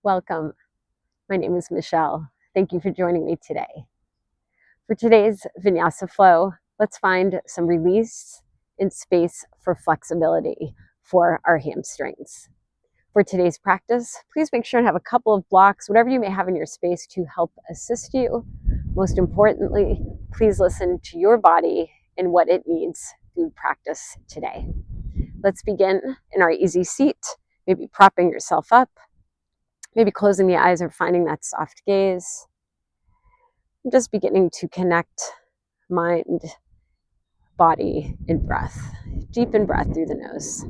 Welcome. My name is Michelle. Thank you for joining me today. For today's vinyasa flow, let's find some release and space for flexibility for our hamstrings. For today's practice, please make sure and have a couple of blocks, whatever you may have in your space to help assist you. Most importantly, please listen to your body and what it needs through practice today. Let's begin in our easy seat, maybe propping yourself up. Maybe closing the eyes or finding that soft gaze. I'm just beginning to connect mind, body, and breath. Deepen breath through the nose.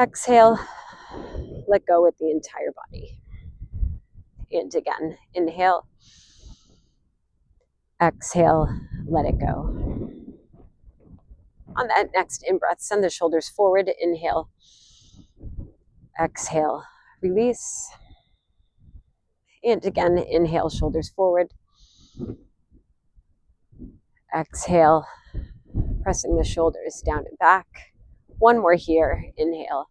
Exhale, let go with the entire body. And again, inhale. Exhale, let it go. On that next in-breath, send the shoulders forward. Inhale. Exhale, release. And again, inhale, shoulders forward. Exhale, pressing the shoulders down and back. One more here, inhale.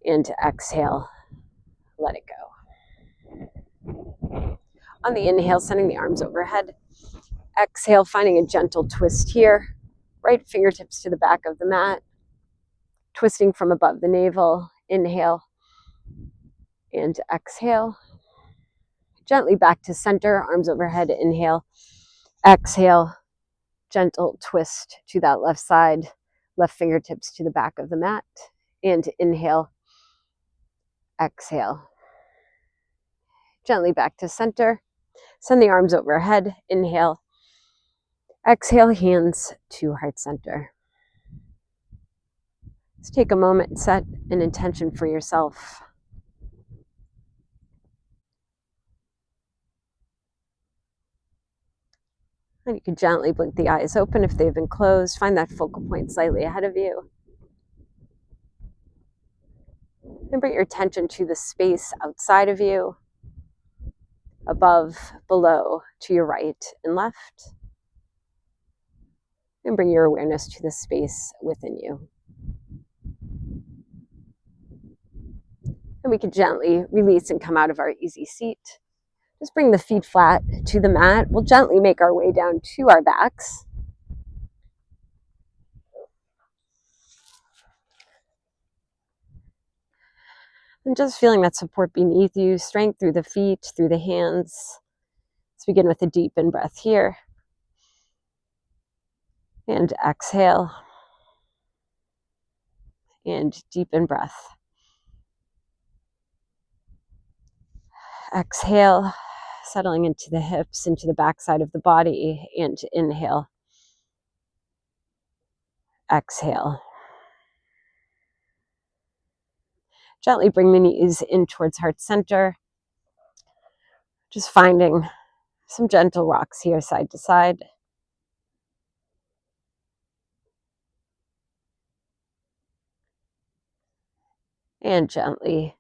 And exhale, let it go. On the inhale, sending the arms overhead. Exhale, finding a gentle twist here. Right fingertips to the back of the mat. Twisting from above the navel. Inhale. And exhale. Gently back to center, arms overhead, inhale. Exhale, gentle twist to that left side. Left fingertips to the back of the mat. And inhale. Exhale. Gently back to center. Send the arms overhead. Inhale. Exhale, hands to heart center. Let's take a moment and set an intention for yourself. And you can gently blink the eyes open if they've been closed. Find that focal point slightly ahead of you. And bring your attention to the space outside of you, above, below, to your right and left. And bring your awareness to the space within you. And we can gently release and come out of our easy seat. Just bring the feet flat to the mat. We'll gently make our way down to our backs. And just feeling that support beneath you, strength through the feet, through the hands. Let's begin with a deep in-breath here. And exhale. And deep in-breath. Exhale, settling into the hips, into the backside of the body, and inhale. Exhale. Gently bring the knees in towards heart center. Just finding some gentle rocks here, side to side. And gently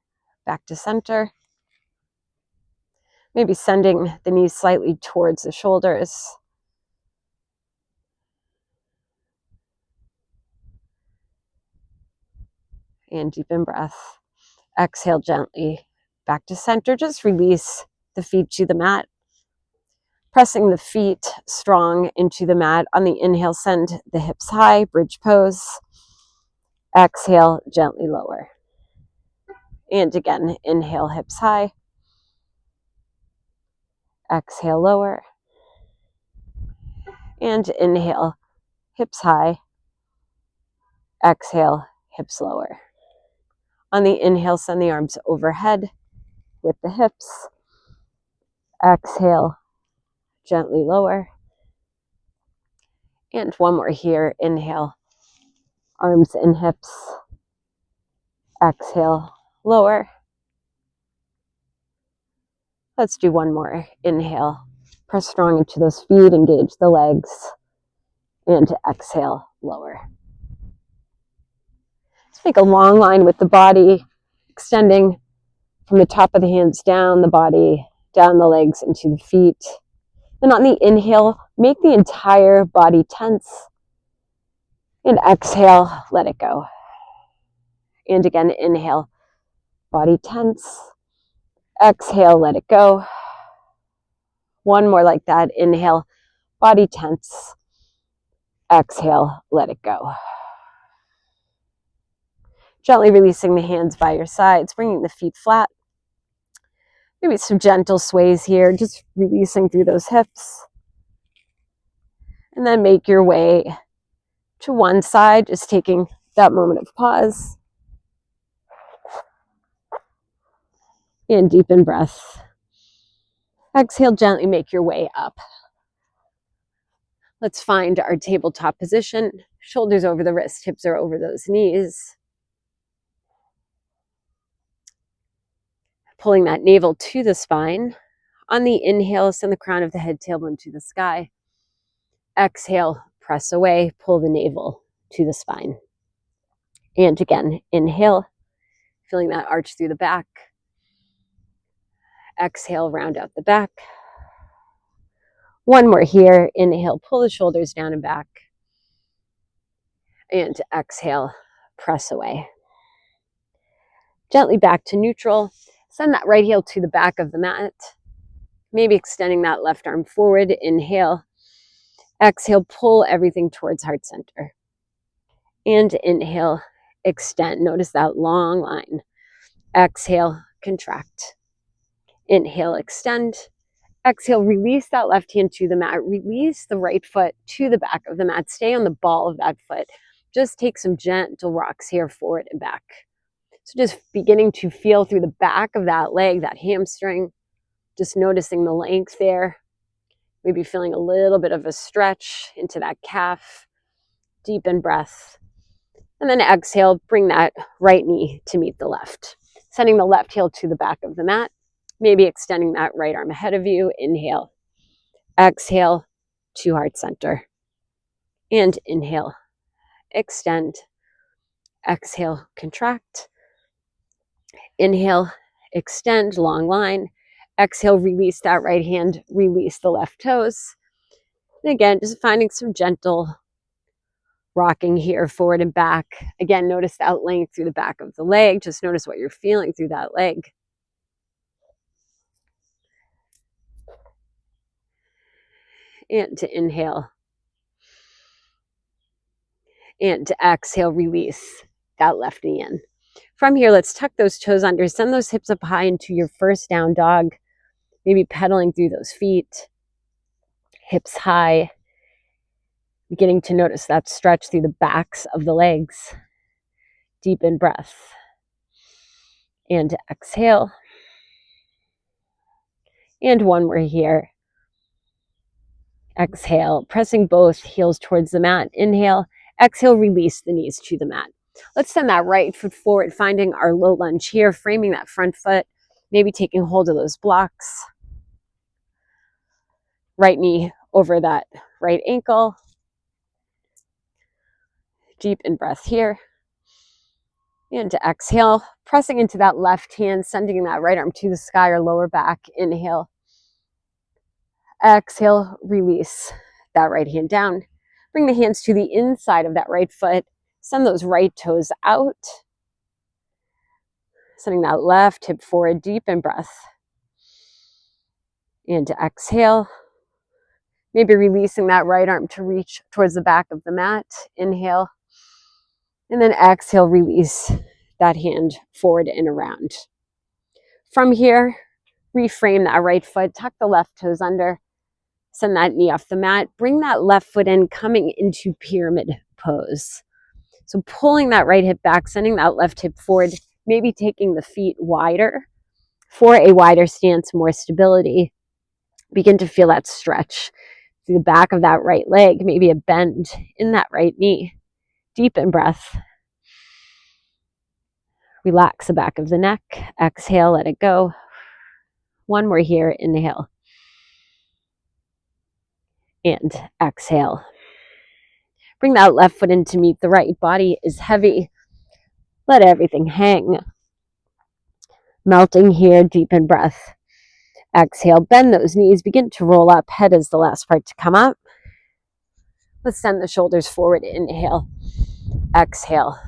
back to center. Maybe sending the knees slightly towards the shoulders. And deep in breath. Exhale gently back to center. Just release the feet to the mat. Pressing the feet strong into the mat. On the inhale, send the hips high, bridge pose. Exhale, gently lower. And again, inhale, hips high. Exhale, lower. And inhale, hips high. Exhale, hips lower. On the inhale, send the arms overhead with the hips. Exhale, gently lower. And one more here. Inhale, arms and hips. Exhale, lower. Let's do one more. Inhale, press strong into those feet, engage the legs. And exhale, lower. Let's make a long line with the body, extending from the top of the hands down the body, down the legs into the feet. Then on the inhale, make the entire body tense. And exhale, let it go. And again, inhale, body tense. Exhale, let it go. One more like that. Inhale, body tense. Exhale, let it go. Gently releasing the hands by your sides, bringing the feet flat. Maybe some gentle sways here, just releasing through those hips. And then make your way to one side, just taking that moment of pause. And deepen breath. Exhale, gently make your way up. Let's find our tabletop position. Shoulders over the wrist, hips are over those knees. Pulling that navel to the spine. On the inhale, send the crown of the head, tailbone to the sky. Exhale, press away, pull the navel to the spine. And again, inhale, feeling that arch through the back. Exhale, round out the back. One more here. Inhale, pull the shoulders down and back. And exhale, press away. Gently back to neutral. Send that right heel to the back of the mat. Maybe extending that left arm forward. Inhale. Exhale, pull everything towards heart center. And inhale, extend. Notice that long line. Exhale, contract. Inhale, extend. Exhale, release that left hand to the mat. Release the right foot to the back of the mat. Stay on the ball of that foot. Just take some gentle rocks here, forward and back. So just beginning to feel through the back of that leg, that hamstring. Just noticing the length there. Maybe feeling a little bit of a stretch into that calf. Deepen breath. And then exhale, bring that right knee to meet the left. Sending the left heel to the back of the mat. Maybe extending that right arm ahead of you. Inhale. Exhale to heart center. And inhale. Extend. Exhale, contract. Inhale, extend, long line. Exhale, release that right hand. Release the left toes. And again, just finding some gentle rocking here, forward and back. Again, notice that length through the back of the leg. Just notice what you're feeling through that leg. And to inhale. And to exhale, release that left knee in. From here, let's tuck those toes under. Send those hips up high into your first down dog. Maybe pedaling through those feet. Hips high. Beginning to notice that stretch through the backs of the legs. Deepen breath. And exhale. And one more here. Exhale, pressing both heels towards the mat. Inhale. Exhale, release the knees to the mat. Let's send that right foot forward, finding our low lunge here, framing that front foot, maybe taking hold of those blocks. Right knee over that right ankle. Deepen breath here. And to exhale, pressing into that left hand, sending that right arm to the sky or lower back. Inhale. Exhale, release that right hand down. Bring the hands to the inside of that right foot. Send those right toes out. Sending that left hip forward, deepen breath. And to exhale. Maybe releasing that right arm to reach towards the back of the mat. Inhale. And then exhale, release that hand forward and around. From here, reframe that right foot, tuck the left toes under, send that knee off the mat, bring that left foot in, coming into pyramid pose. So pulling that right hip back, sending that left hip forward, maybe taking the feet wider for a wider stance, more stability. Begin to feel that stretch through the back of that right leg, maybe a bend in that right knee. Deepen breath. Relax the back of the neck. Exhale, let it go. One more here. Inhale. And exhale. Bring that left foot in to meet the right. Body is heavy. Let everything hang. Melting here. Deepen breath. Exhale. Bend those knees. Begin to roll up. Head is the last part to come up. Let's send the shoulders forward. Inhale. Exhale.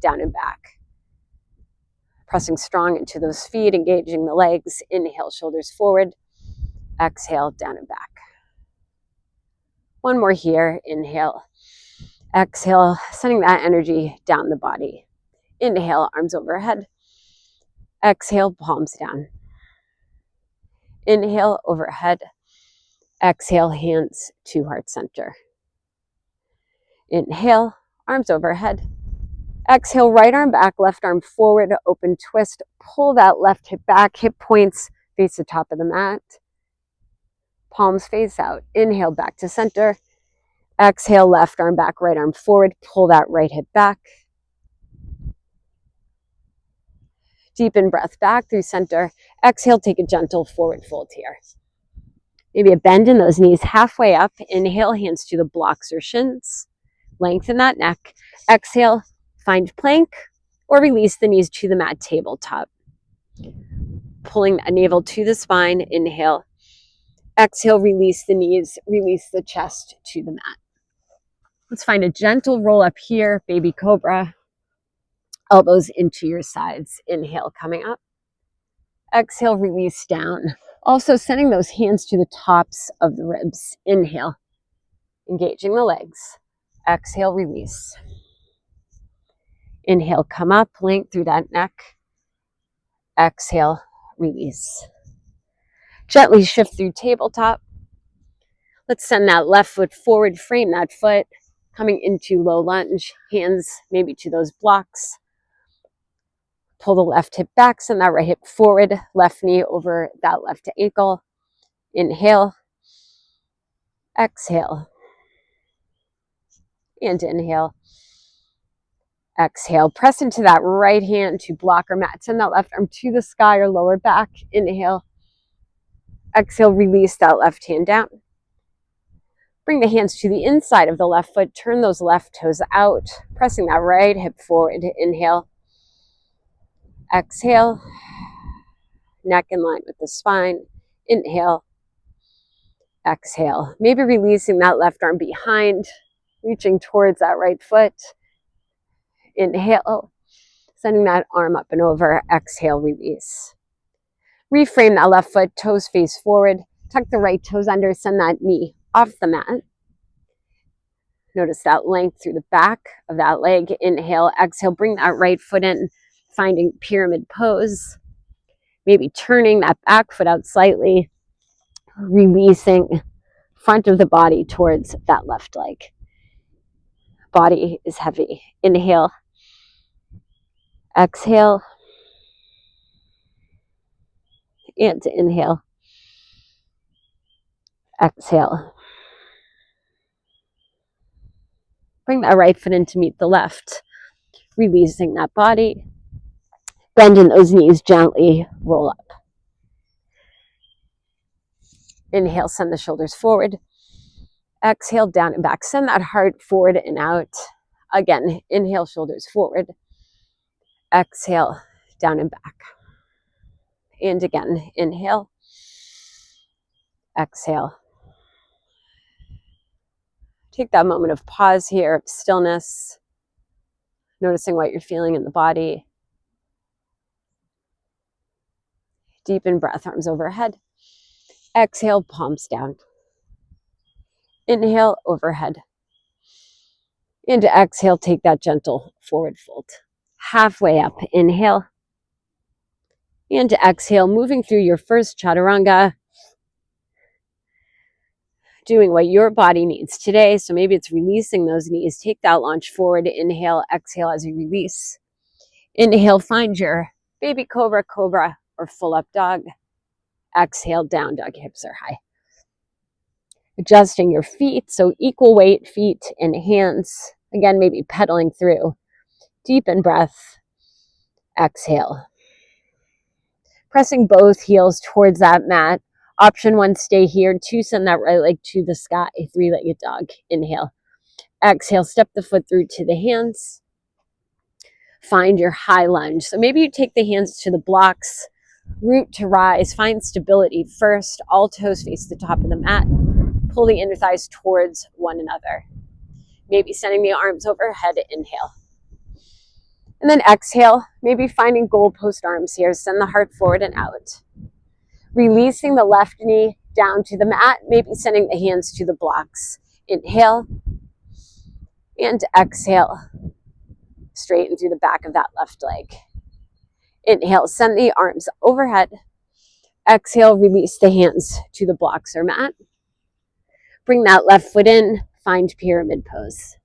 Down and back. Pressing strong into those feet, engaging the legs. Inhale, shoulders forward. Exhale, down and back. One more here. Inhale. Exhale, sending that energy down the body. Inhale, arms overhead. Exhale, palms down. Inhale, overhead. Exhale, hands to heart center. Inhale, arms overhead. Exhale, right arm back, left arm forward, open twist. Pull that left hip back, hip points face the top of the mat. Palms face out. Inhale, back to center. Exhale, left arm back, right arm forward. Pull that right hip back. Deepen breath back through center. Exhale, take a gentle forward fold here. Maybe a bend in those knees halfway up. Inhale, hands to the blocks or shins. Lengthen that neck. Exhale, find plank or release the knees to the mat tabletop. Pulling the navel to the spine. Inhale. Exhale, release the knees, release the chest to the mat. Let's find a gentle roll up here, baby cobra. Elbows into your sides. Inhale, coming up. Exhale, release down. Also sending those hands to the tops of the ribs. Inhale, engaging the legs. Exhale, release. Inhale, come up, length through that neck. Exhale, release. Gently shift through tabletop. Let's send that left foot forward, frame that foot, coming into low lunge, hands maybe to those blocks. Pull the left hip back, send that right hip forward, left knee over that left ankle. Inhale, exhale, and inhale. Exhale, press into that right hand to block or mat. Send that left arm to the sky or lower back. Inhale. Exhale, release that left hand down. Bring the hands to the inside of the left foot. Turn those left toes out, pressing that right hip forward. Inhale. Exhale. Neck in line with the spine. Inhale. Exhale. Maybe releasing that left arm behind, reaching towards that right foot. Inhale. Sending that arm up and over. Exhale, release. Reframe that left foot, toes face forward. Tuck the right toes under, send that knee off the mat. Notice that length through the back of that leg. Inhale, exhale, bring that right foot in, finding pyramid pose. Maybe turning that back foot out slightly, releasing front of the body towards that left leg. Body is heavy. Inhale, exhale, and inhale, exhale. Bring that right foot in to meet the left, releasing that body. Bend in those knees, gently roll up. Inhale, send the shoulders forward. Exhale, down and back. Send that heart forward and out. Again, inhale, shoulders forward. Exhale, down and back. And again, inhale. Exhale. Take that moment of pause here, of stillness, noticing what you're feeling in the body. Deepen breath, arms overhead. Exhale, palms down. Inhale, overhead. And to exhale, take that gentle forward fold. Halfway up, inhale. And to exhale, moving through your first chaturanga. Doing what your body needs today. So maybe it's releasing those knees. Take that launch forward. Inhale, exhale as you release. Inhale, find your baby cobra, cobra, or full up dog. Exhale, down dog, hips are high. Adjusting your feet, so equal weight, feet and hands. Again, maybe pedaling through. Deepen breath. Exhale. Pressing both heels towards that mat. Option 1, stay here. 2, send that right leg to the sky. 3-legged dog. Inhale. Exhale, step the foot through to the hands. Find your high lunge. So maybe you take the hands to the blocks. Root to rise. Find stability first. All toes face the top of the mat. Pull the inner thighs towards one another. Maybe sending the arms overhead. Inhale. And then exhale, maybe finding goalpost arms here. Send the heart forward and out. Releasing the left knee down to the mat, maybe sending the hands to the blocks. Inhale and exhale. Straighten through the back of that left leg. Inhale, send the arms overhead. Exhale, release the hands to the blocks or mat. Bring that left foot in, find pyramid pose.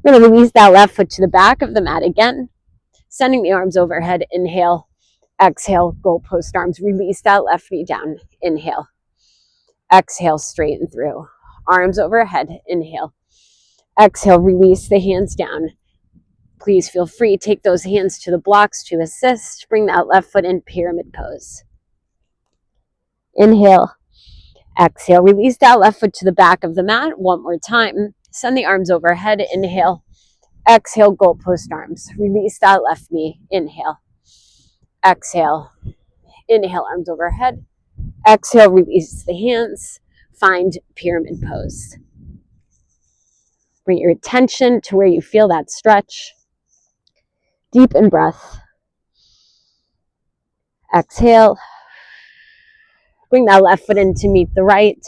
We're going to release that left foot to the back of the mat again. Sending the arms overhead, inhale. Exhale, goalpost arms. Release that left knee down. Inhale. Exhale, straighten through. Arms overhead, inhale. Exhale, release the hands down. Please feel free. Take those hands to the blocks to assist. Bring that left foot in, pyramid pose. Inhale. Exhale, release that left foot to the back of the mat. One more time. Send the arms overhead. Inhale. Exhale, goalpost arms. Release that left knee. Inhale. Exhale. Inhale, arms overhead. Exhale, release the hands. Find pyramid pose. Bring your attention to where you feel that stretch. Deepen breath. Exhale. Bring that left foot in to meet the right.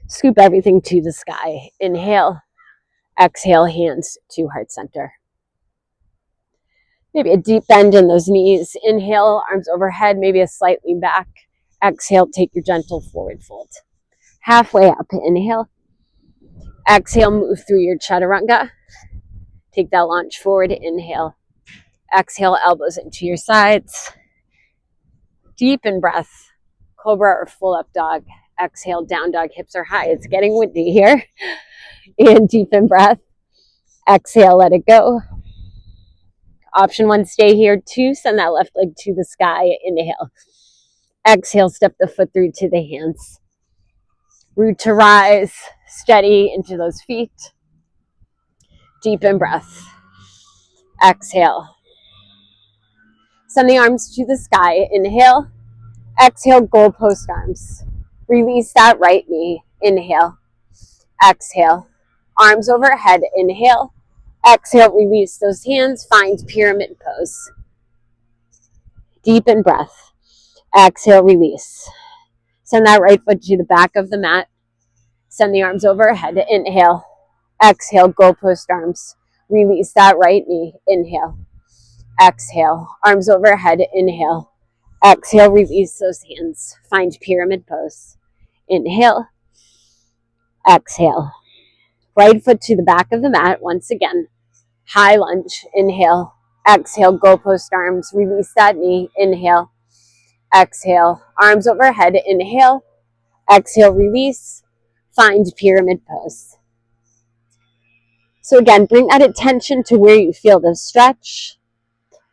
Scoop everything to the sky. Inhale. Exhale, hands to heart center. Maybe a deep bend in those knees. Inhale, arms overhead, maybe a slight lean back. Exhale, take your gentle forward fold. Halfway up, inhale. Exhale, move through your chaturanga. Take that launch forward, inhale. Exhale, elbows into your sides. Deepen breath. Cobra or full up dog. Exhale, down dog, hips are high. It's getting windy here. And deepen breath. Exhale, let it go. Option 1, stay here. 2, send that left leg to the sky. Inhale. Exhale, step the foot through to the hands. Root to rise. Steady into those feet. Deepen breath. Exhale. Send the arms to the sky. Inhale. Exhale, goalpost arms. Release that right knee. Inhale. Exhale. Arms overhead. Inhale. Exhale, release those hands. Find pyramid pose. Deepen breath. Exhale, release. Send that right foot to the back of the mat. Send the arms overhead. Inhale. Exhale, goalpost arms. Release that right knee. Inhale. Exhale. Arms overhead. Inhale. Exhale, release those hands. Find pyramid pose. Inhale. Exhale. Right foot to the back of the mat once again. High lunge. Inhale. Exhale, goalpost arms. Release that knee. Inhale. Exhale. Arms overhead. Inhale. Exhale, release. Find pyramid pose. So again, bring that attention to where you feel the stretch.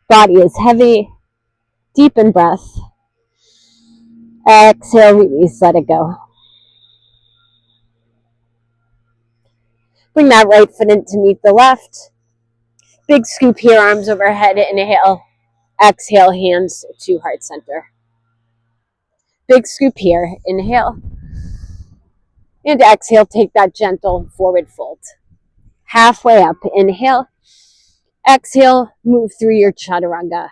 Body is heavy. Deepen breath. Exhale, release, let it go. Bring that right foot in to meet the left. Big scoop here, arms overhead. Inhale. Exhale, hands to heart center. Big scoop here. Inhale. And exhale, take that gentle forward fold. Halfway up. Inhale. Exhale, move through your chaturanga.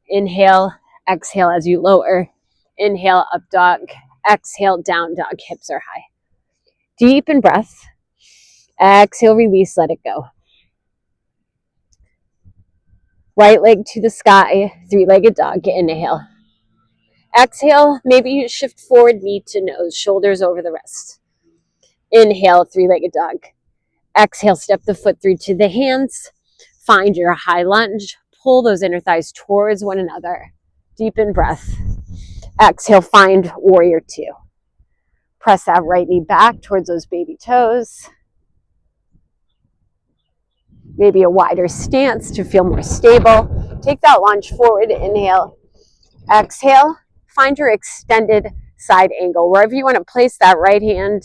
Inhale, exhale as you lower. Inhale, up dog. Exhale, down dog. Hips are high. Deepen breath. Exhale, release, let it go. Right leg to the sky, 3-legged dog. Inhale. Exhale, maybe you shift forward, knee to nose, shoulders over the wrist. Inhale, 3-legged dog. Exhale, step the foot through to the hands. Find your high lunge. Pull those inner thighs towards one another. Deepen breath. Exhale, find warrior 2. Press that right knee back towards those baby toes. Maybe a wider stance to feel more stable. Take that lunge forward. Inhale. Exhale. Find your extended side angle. Wherever you want to place that right hand,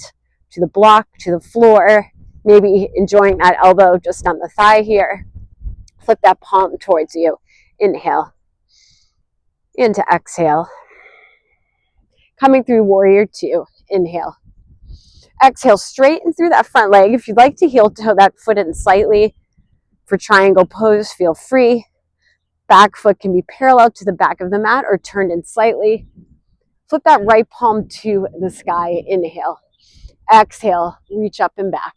to the block, to the floor. Maybe enjoying that elbow just on the thigh here. Flip that palm towards you. Inhale. And to exhale. Coming through warrior 2. Inhale. Exhale, straighten through that front leg. If you'd like to heel toe that foot in slightly for triangle pose, feel free. Back foot can be parallel to the back of the mat or turned in slightly. Flip that right palm to the sky. Inhale. Exhale, reach up and back.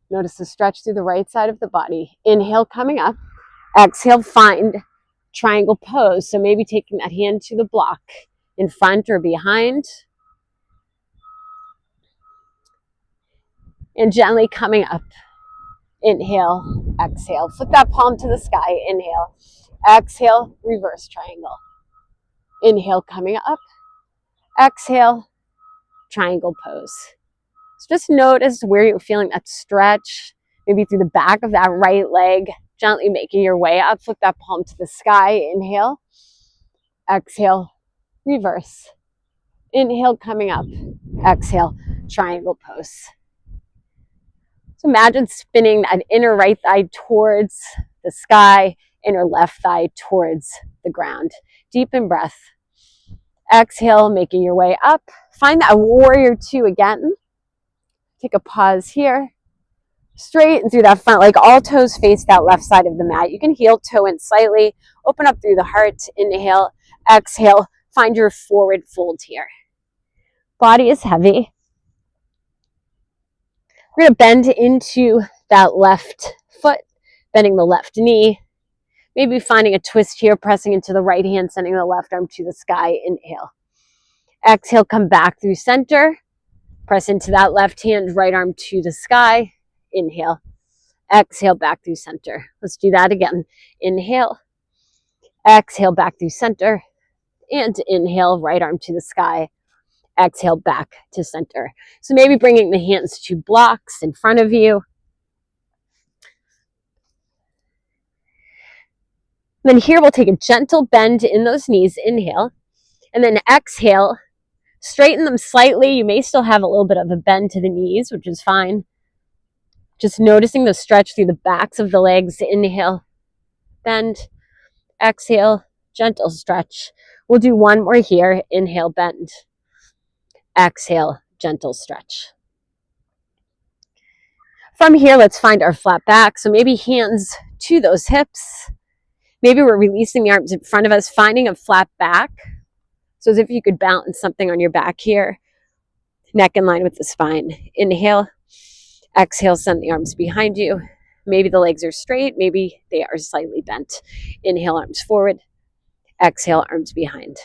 Notice the stretch through the right side of the body. Inhale, coming up. Exhale, find triangle pose. So maybe taking that hand to the block in front or behind. And gently coming up. Inhale, exhale. Flip that palm to the sky. Inhale. Exhale, reverse triangle. Inhale, coming up. Exhale, triangle pose. So just notice where you're feeling that stretch, maybe through the back of that right leg, gently making your way up. Flip that palm to the sky. Inhale. Exhale, reverse. Inhale, coming up. Exhale, triangle pose. So imagine spinning that inner right thigh towards the sky, inner left thigh towards the ground. Deepen breath. Exhale, making your way up. Find that warrior two again. Take a pause here. Straighten through that front leg. All toes face that left side of the mat. You can heel toe in slightly. Open up through the heart. Inhale. Exhale. Find your forward fold here. Body is heavy. We're going to bend into that left foot, bending the left knee. Maybe finding a twist here, pressing into the right hand, sending the left arm to the sky. Inhale. Exhale, come back through center. Press into that left hand, right arm to the sky. Inhale. Exhale, back through center. Let's do that again. Inhale. Exhale, back through center. And inhale, right arm to the sky. Exhale, back to center. So maybe bringing the hands to blocks in front of you. Then here we'll take a gentle bend in those knees. Inhale. And then exhale. Straighten them slightly. You may still have a little bit of a bend to the knees, which is fine. Just noticing the stretch through the backs of the legs. Inhale. Bend. Exhale. Gentle stretch. We'll do one more here. Inhale, bend. Exhale, gentle stretch. From here, let's find our flat back. So maybe hands to those hips. Maybe we're releasing the arms in front of us, finding a flat back. So as if you could balance something on your back here. Neck in line with the spine. Inhale. Exhale, send the arms behind you. Maybe the legs are straight. Maybe they are slightly bent. Inhale, arms forward. Exhale, arms behind.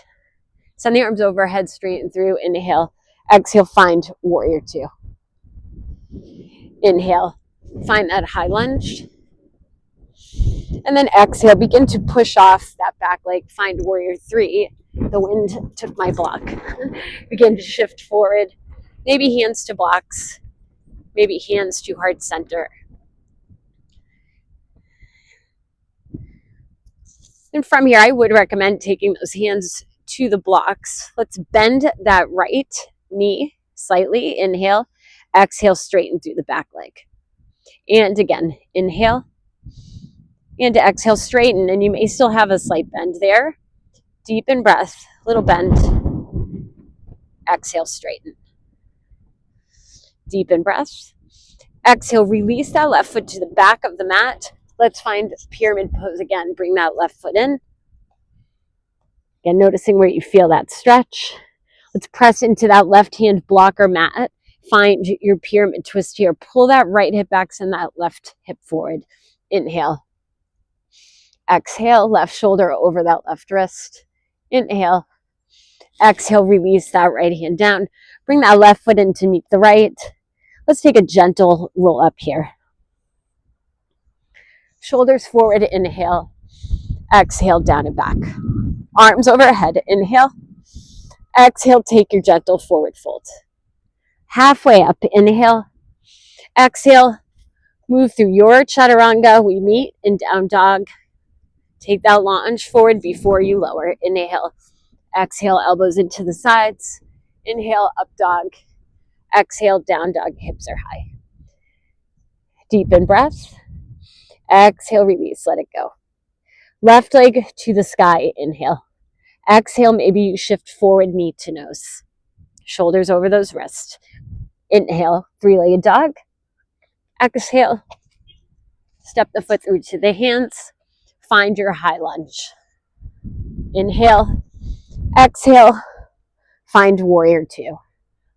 Send the arms overhead, straighten through. Inhale. Exhale, find warrior two. Inhale, find that high lunge. And then exhale, begin to push off that back leg. Find warrior three. The wind took my block. Begin to shift forward. Maybe hands to blocks. Maybe hands to heart center. And from here, I would recommend taking those hands to the blocks. Let's bend that right knee slightly. Inhale. Exhale, straighten through the back leg. And again, inhale. And exhale, straighten. And you may still have a slight bend there. Deepen breath, little bend. Exhale, straighten. Deepen breath. Exhale, release that left foot to the back of the mat. Let's find pyramid pose again. Bring that left foot in. Again, noticing where you feel that stretch. Let's press into that left hand blocker mat. Find your pyramid twist here. Pull that right hip back, send that left hip forward. Inhale. Exhale, left shoulder over that left wrist. Inhale. Exhale, release that right hand down. Bring that left foot in to meet the right. Let's take a gentle roll up here. Shoulders forward, inhale. Exhale, down and back. Arms overhead, inhale. Exhale, take your gentle forward fold. Halfway up, inhale. Exhale, move through your chaturanga. We meet in down dog. Take that lunge forward before you lower. Inhale. Exhale, elbows into the sides. Inhale, up dog. Exhale, down dog, hips are high. Deepen breath. Exhale, release, let it go. Left leg to the sky, inhale. Exhale, maybe you shift forward, knee to nose. Shoulders over those wrists. Inhale, three-legged dog. Exhale, step the foot through to the hands. Find your high lunge. Inhale, exhale, find warrior two.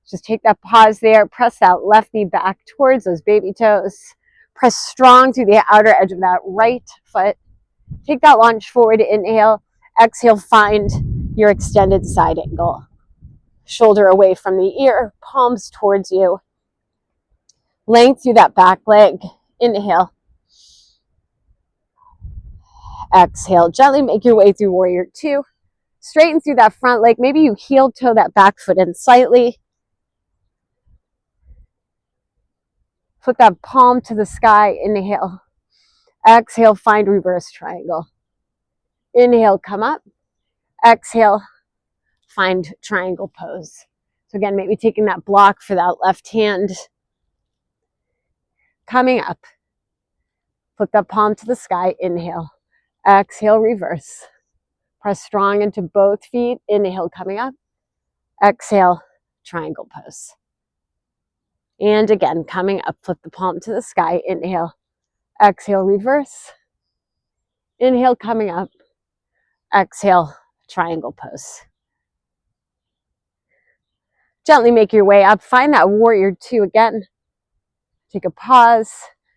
Just take that pause there. Press that left knee back towards those baby toes. Press strong through the outer edge of that right foot. Take that lunge forward. Inhale, exhale, find your extended side angle. Shoulder away from the ear, palms towards you. Length through that back leg. Inhale. Exhale, gently make your way through warrior two. Straighten through that front leg. Maybe you heel toe that back foot in slightly. Flip that palm to the sky. Inhale. Exhale, find reverse triangle. Inhale, come up. Exhale, find triangle pose. So again, maybe taking that block for that left hand. Coming up. Flip that palm to the sky. Inhale. Exhale, reverse. Press strong into both feet. Inhale, coming up. Exhale, triangle pose. And again, coming up, flip the palm to the sky. Inhale. Exhale, reverse. Inhale, coming up. Exhale, triangle pose. Gently make your way up. Find that warrior two again. Take a pause.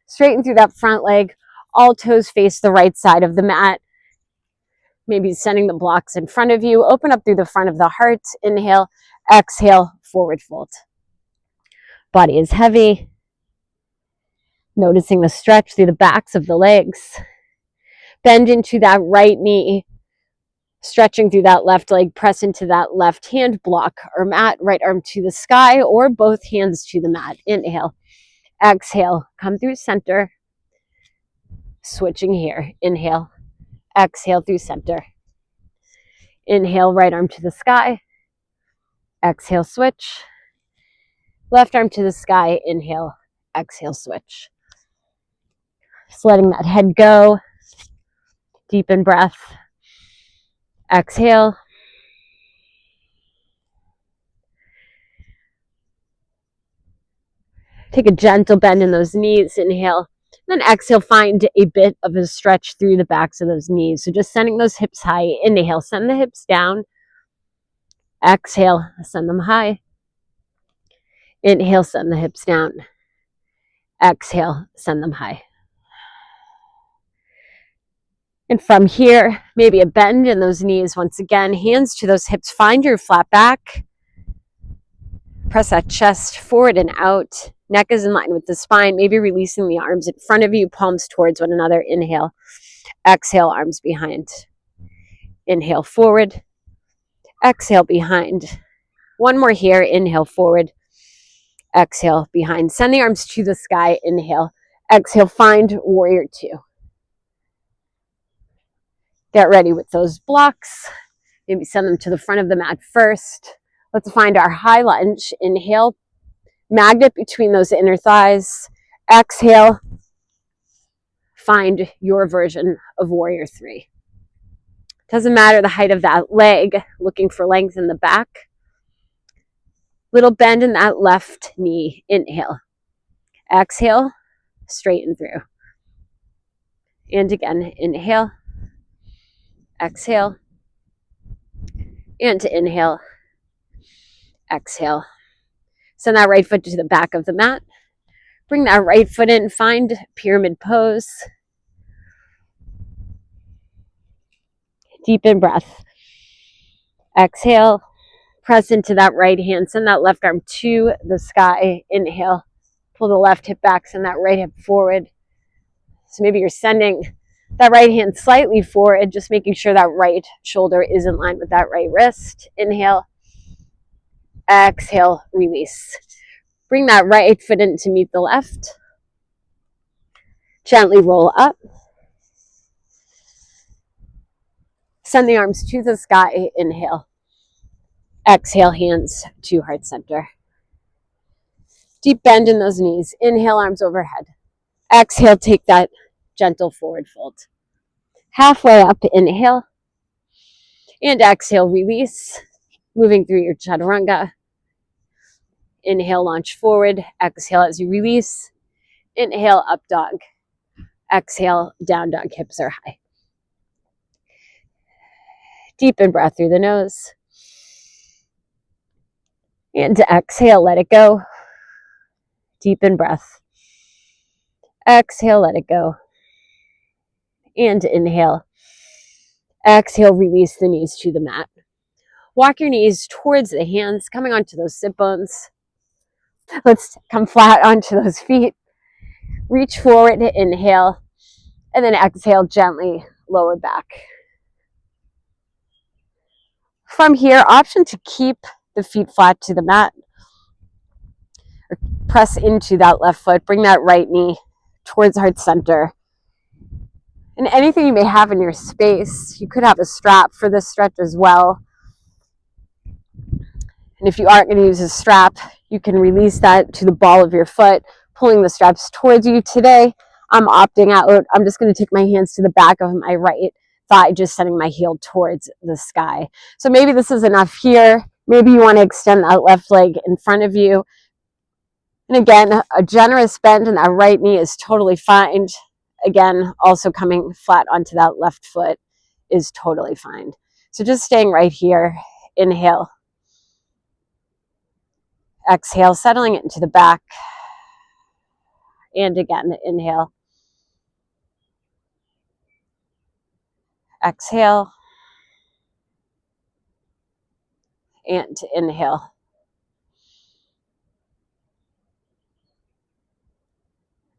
Straighten through that front leg. All toes face the right side of the mat. Maybe sending the blocks in front of you. Open up through the front of the heart. Inhale. Exhale, forward fold. Body is heavy. Noticing the stretch through the backs of the legs. Bend into that right knee. Stretching through that left leg. Press into that left hand block or mat. Right arm to the sky or both hands to the mat. Inhale. Exhale. Come through center. Switching here. Inhale. Exhale through center. Inhale, right arm to the sky. Exhale, switch. Left arm to the sky. Inhale. Exhale, switch. Just letting that head go. Deepen breath. Exhale. Take a gentle bend in those knees. Inhale. Then exhale, find a bit of a stretch through the backs of those knees. So just sending those hips high. Inhale, send the hips down. Exhale, send them high. Inhale, send the hips down. Exhale, send them high. And from here, maybe a bend in those knees once again. Hands to those hips. Find your flat back. Press that chest forward and out. Neck is in line with the spine. Maybe releasing the arms in front of you, palms towards one another. Inhale. Exhale, arms behind. Inhale, forward. Exhale, behind. One more here. Inhale, forward. Exhale, behind. Send the arms to the sky. Inhale. Exhale, find warrior two. Get ready with those blocks. Maybe send them to the front of the mat first. Let's find our high lunge. Inhale. Magnet between those inner thighs. Exhale. Find your version of warrior three. Doesn't matter the height of that leg. Looking for length in the back. Little bend in that left knee. Inhale. Exhale. Straighten through. And again, inhale. Exhale. And inhale. Exhale. Send that right foot to the back of the mat. Bring that right foot in. Find pyramid pose. Deepen breath. Exhale. Press into that right hand. Send that left arm to the sky. Inhale. Pull the left hip back. Send that right hip forward. So maybe you're sending that right hand slightly forward, just making sure that right shoulder is in line with that right wrist. Inhale. Exhale. Release. Bring that right foot in to meet the left. Gently roll up. Send the arms to the sky. Inhale. Exhale, hands to heart center. Deep bend in those knees. Inhale, arms overhead. Exhale, take that gentle forward fold. Halfway up, inhale. And exhale, release. Moving through your chaturanga. Inhale, launch forward. Exhale as you release. Inhale, up dog. Exhale, down dog, hips are high. Deepen breath through the nose. And to exhale, let it go. Deepen breath. Exhale, let it go. And inhale. Exhale, release the knees to the mat. Walk your knees towards the hands, coming onto those sit bones. Let's come flat onto those feet. Reach forward, inhale, and then exhale, gently lower back. From here, option to keep the feet flat to the mat. Or press into that left foot. Bring that right knee towards heart center. And anything you may have in your space, you could have a strap for this stretch as well. And if you aren't going to use a strap, you can release that to the ball of your foot, pulling the straps towards you. Today, I'm opting out. I'm just going to take my hands to the back of my right thigh, just sending my heel towards the sky. So maybe this is enough here. Maybe you want to extend that left leg in front of you. And again, a generous bend in that right knee is totally fine. Again, also coming flat onto that left foot is totally fine. So just staying right here. Inhale. Exhale, settling it into the back. And again, inhale. Exhale. And inhale.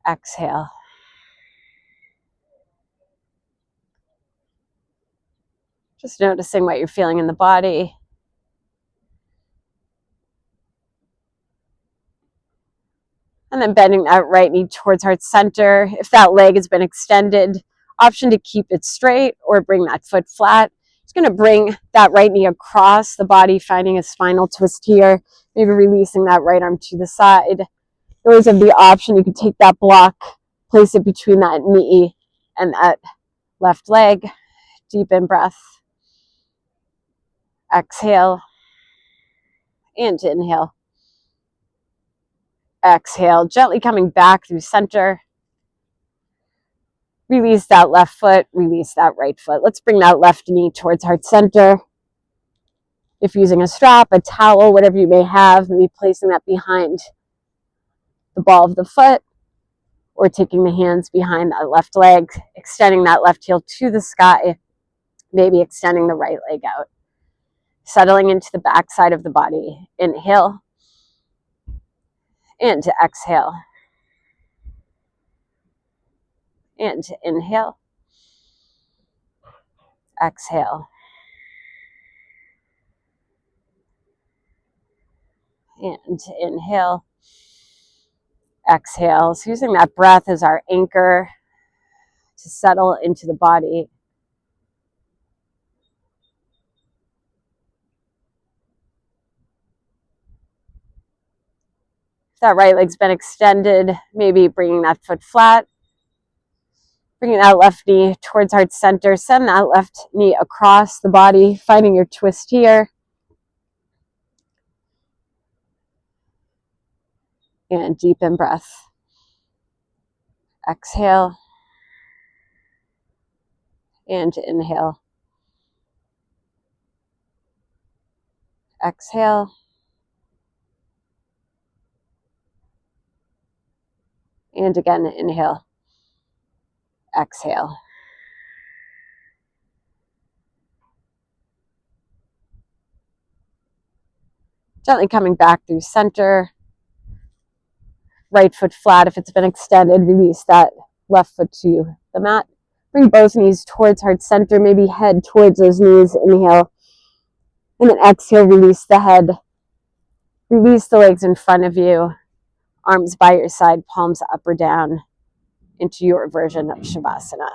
Exhale. Just noticing what you're feeling in the body. And then bending that right knee towards heart center. If that leg has been extended, option to keep it straight or bring that foot flat. Just going to bring that right knee across the body, finding a spinal twist here. Maybe releasing that right arm to the side. You always have the option. You can take that block, place it between that knee and that left leg. Deepen breath. Exhale. And inhale. Exhale, gently coming back through center. Release that left foot, release that right foot. Let's bring that left knee towards heart center. If using a strap, a towel, whatever you may have, maybe placing that behind the ball of the foot or taking the hands behind that left leg, extending that left heel to the sky, maybe extending the right leg out. Settling into the back side of the body. Inhale and exhale. And inhale. Exhale. And inhale. Exhale. So using that breath as our anchor to settle into the body. If that right leg's been extended, maybe bringing that foot flat. Bringing that left knee towards heart center. Send that left knee across the body, finding your twist here. And deepen breath. Exhale. And inhale. Exhale. And again, inhale. Exhale. Gently coming back through center. Right foot flat if it's been extended. Release that left foot to the mat. Bring both knees towards heart center. Maybe head towards those knees. Inhale. And then exhale, release the head. Release the legs in front of you. Arms by your side, palms up or down into your version of Shavasana.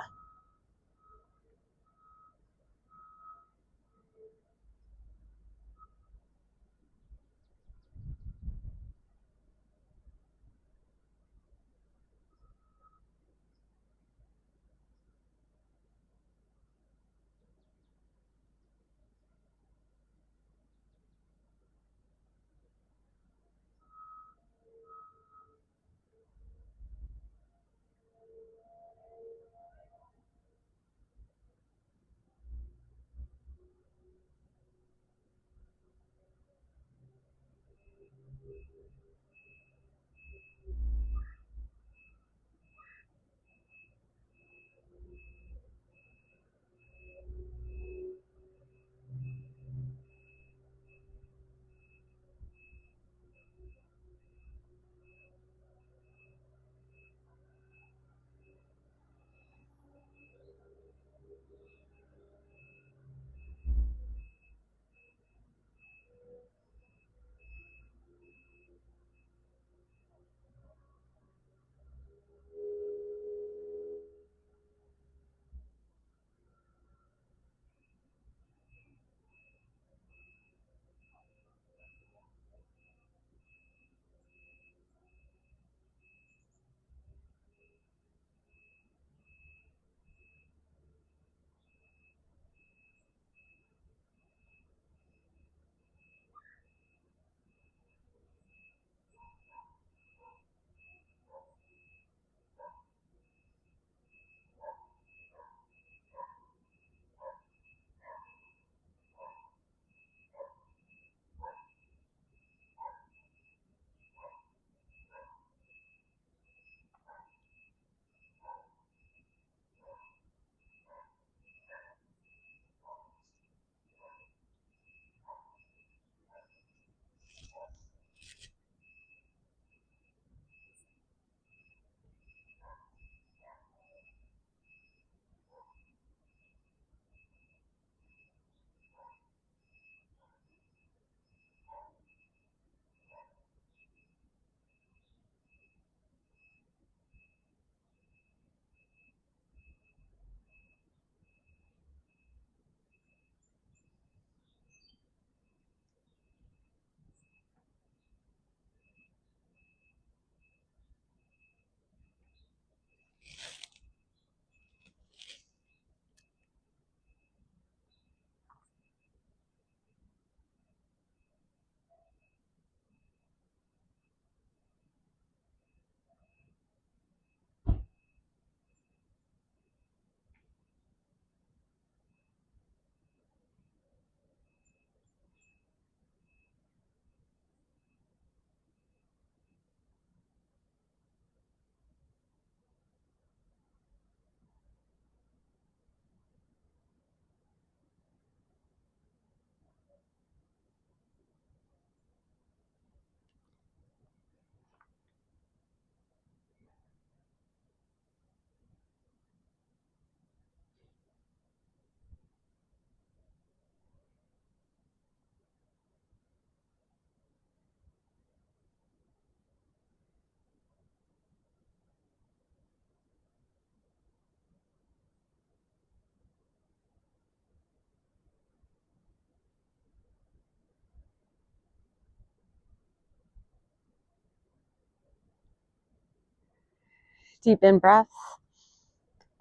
Deep in breath.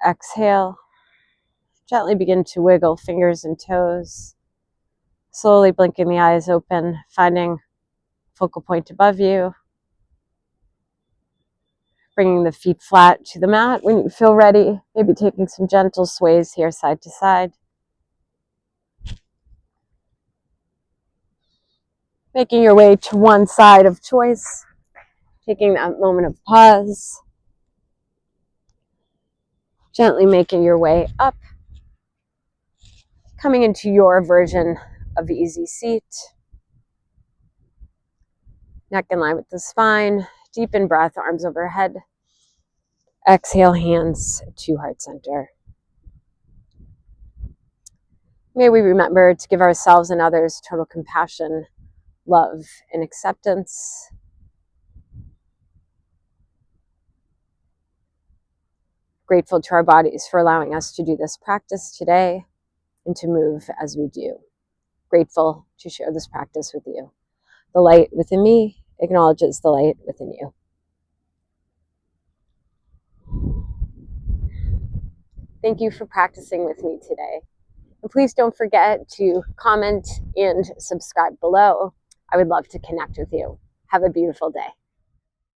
Exhale. Gently begin to wiggle fingers and toes. Slowly blinking the eyes open, finding focal point above you. Bringing the feet flat to the mat when you feel ready. Maybe taking some gentle sways here side to side. Making your way to one side of choice. Taking that moment of pause. Gently making your way up. Coming into your version of easy seat. Neck in line with the spine. Deep in breath, arms overhead. Exhale, hands to heart center. May we remember to give ourselves and others total compassion, love, and acceptance. Grateful to our bodies for allowing us to do this practice today and to move as we do. Grateful to share this practice with you. The light within me acknowledges the light within you. Thank you for practicing with me today. And please don't forget to comment and subscribe below. I would love to connect with you. Have a beautiful day.